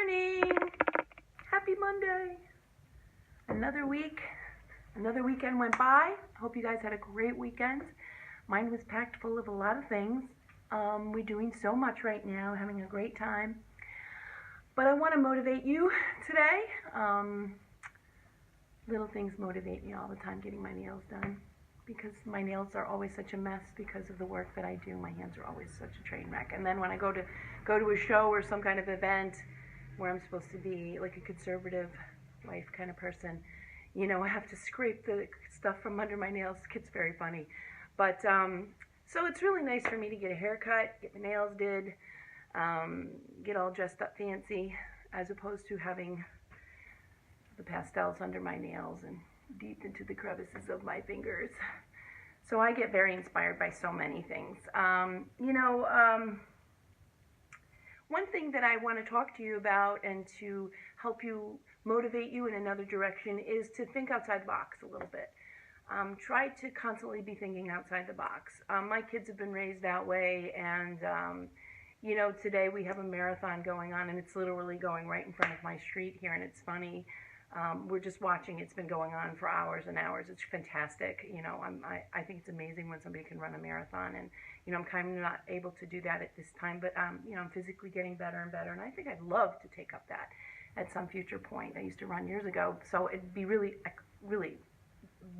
morning. Happy Monday. Another week, another weekend went by. Hope you guys had a great weekend. Mine was packed full of a lot of things. We're doing so much right now, having a great time. But I want to motivate you today. Little things motivate me all the time, getting my nails done. Because my nails are always such a mess because of the work that I do. My hands are always such a train wreck. And then when I go to a show or some kind of event where I'm supposed to be like a conservative wife kind of person, you know, I have to scrape the stuff from under my nails. It's very funny. But so it's really nice for me to get a haircut, get my nails did, get all dressed up fancy, as opposed to having the pastels under my nails and deep into the crevices of my fingers. So I get very inspired by so many things. One thing that I want to talk to you about and to help you motivate you in another direction is to think outside the box a little bit. Try to constantly be thinking outside the box. My kids have been raised that way, and you know, today we have a marathon going on, and it's literally going right in front of my street here, and it's funny. We're just watching. It's been going on for hours and hours. It's fantastic. You know, I think it's amazing when somebody can run a marathon, and you know, I'm kind of not able to do that at this time, but you know, I'm physically getting better and better, and I think I'd love to take up that at some future point. I used to run years ago, so it'd be really, really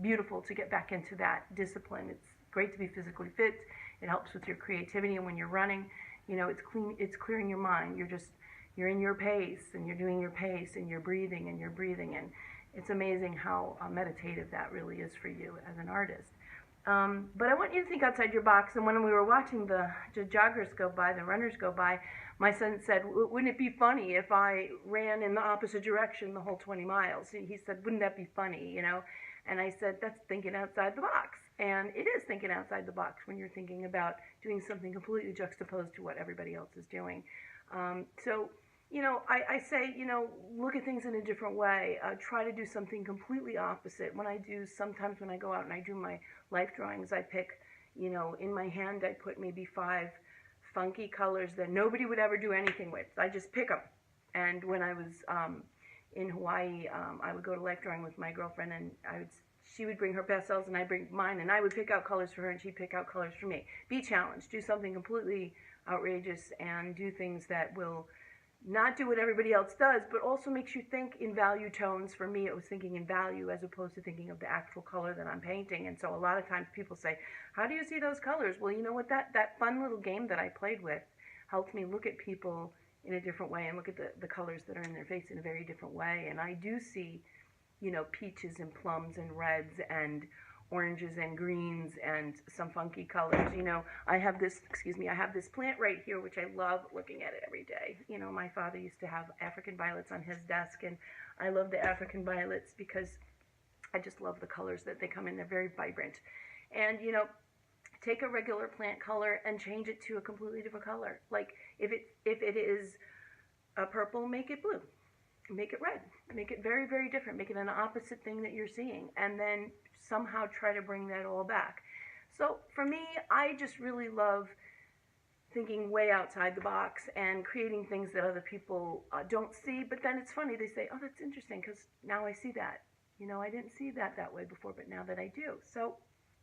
beautiful to get back into that discipline. It's great to be physically fit. It helps with your creativity, and when you're running, you know, it's clearing your mind. You're in your pace, and you're doing your pace, and you're breathing, and it's amazing how meditative that really is for you as an artist. But I want you to think outside your box, and when we were watching the joggers go by, the runners go by, my son said, wouldn't it be funny if I ran in the opposite direction the whole 20 miles? He said, wouldn't that be funny, you know? And I said, that's thinking outside the box. And it is thinking outside the box when you're thinking about doing something completely juxtaposed to what everybody else is doing. So, you know, I say, you know, look at things in a different way. Try to do something completely opposite. Sometimes when I go out and I do my life drawings, I pick, you know, in my hand I put maybe 5 funky colors that nobody would ever do anything with. I just pick them. And when I was in Hawaii, I would go to life drawing with my girlfriend, and she would bring her pastels and I'd bring mine, and I would pick out colors for her and she'd pick out colors for me. Be challenged. Do something completely outrageous and do things that will not do what everybody else does, but also makes you think in value tones. For me, it was thinking in value as opposed to thinking of the actual color that I'm painting. And so a lot of times people say, how do you see those colors? Well, you know what, that fun little game that I played with helped me look at people in a different way and look at the colors that are in their face in a very different way. And I do see, you know, peaches and plums and reds and oranges and greens and some funky colors. You know, I have this plant right here, which I love looking at it every day. You know, my father used to have African violets on his desk, and I love the African violets because I just love the colors that they come in. They're very vibrant. And, you know, take a regular plant color and change it to a completely different color. Like if it is a purple, make it blue. Make it red. Make it very, very different. Make it an opposite thing that you're seeing. And then somehow try to bring that all back. So for me, I just really love thinking way outside the box and creating things that other people don't see. But then it's funny. They say, oh, that's interesting because now I see that. You know, I didn't see that way before, but now that I do. So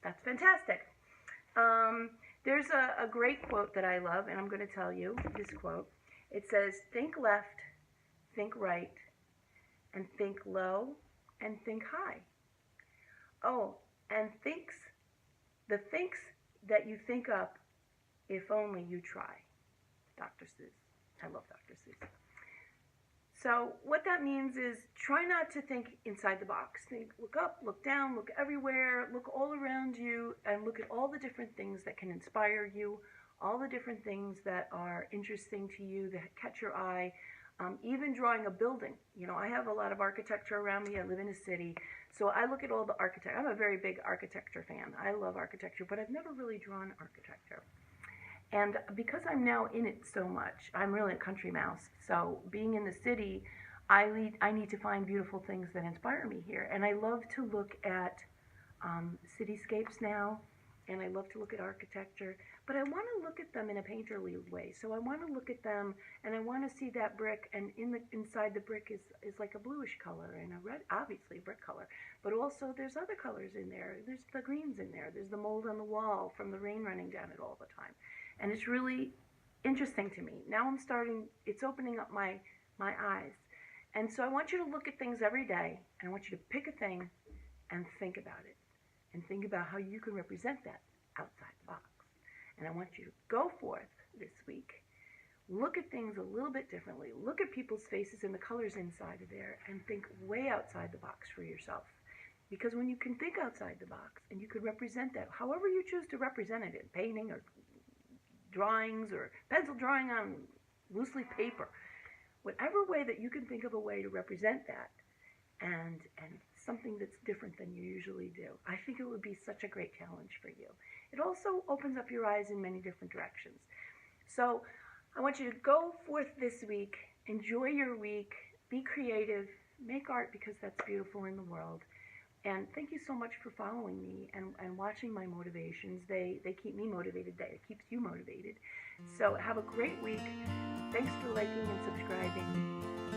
that's fantastic. There's a great quote that I love, and I'm going to tell you this quote. It says, think left, think right, and think low, and think high. Oh, and the thinks that you think up, if only you try. Dr. Seuss. I love Dr. Seuss. So what that means is try not to think inside the box. Look up, look down, look everywhere, look all around you, and look at all the different things that can inspire you, all the different things that are interesting to you, that catch your eye. Even drawing a building. You know, I have a lot of architecture around me. I live in a city. So I look at all the architecture. I'm a very big architecture fan. I love architecture, but I've never really drawn architecture. And because I'm now in it so much, I'm really a country mouse. So being in the city, I need to find beautiful things that inspire me here. And I love to look at cityscapes now and I love to look at architecture, but I want to look at them in a painterly way. So I want to look at them, and I want to see that brick, and inside the brick is like a bluish color and a red, obviously a brick color, but also there's other colors in there. There's the greens in there. There's the mold on the wall from the rain running down it all the time, and it's really interesting to me. Now it's opening up my eyes, and so I want you to look at things every day, and I want you to pick a thing and think about it, and think about how you can represent that outside the box. And I want you to go forth this week, look at things a little bit differently, look at people's faces and the colors inside of there, and think way outside the box for yourself. Because when you can think outside the box and you can represent that, however you choose to represent it, in painting or drawings or pencil drawing on loosely paper, whatever way that you can think of a way to represent that, and something that's different than you usually do, I think it would be such a great challenge for you. It also opens up your eyes in many different directions. So I want you to go forth this week, enjoy your week, be creative, make art because that's beautiful in the world. And thank you so much for following me and watching my motivations. They keep me motivated. It keeps you motivated. So have a great week. Thanks for liking and subscribing.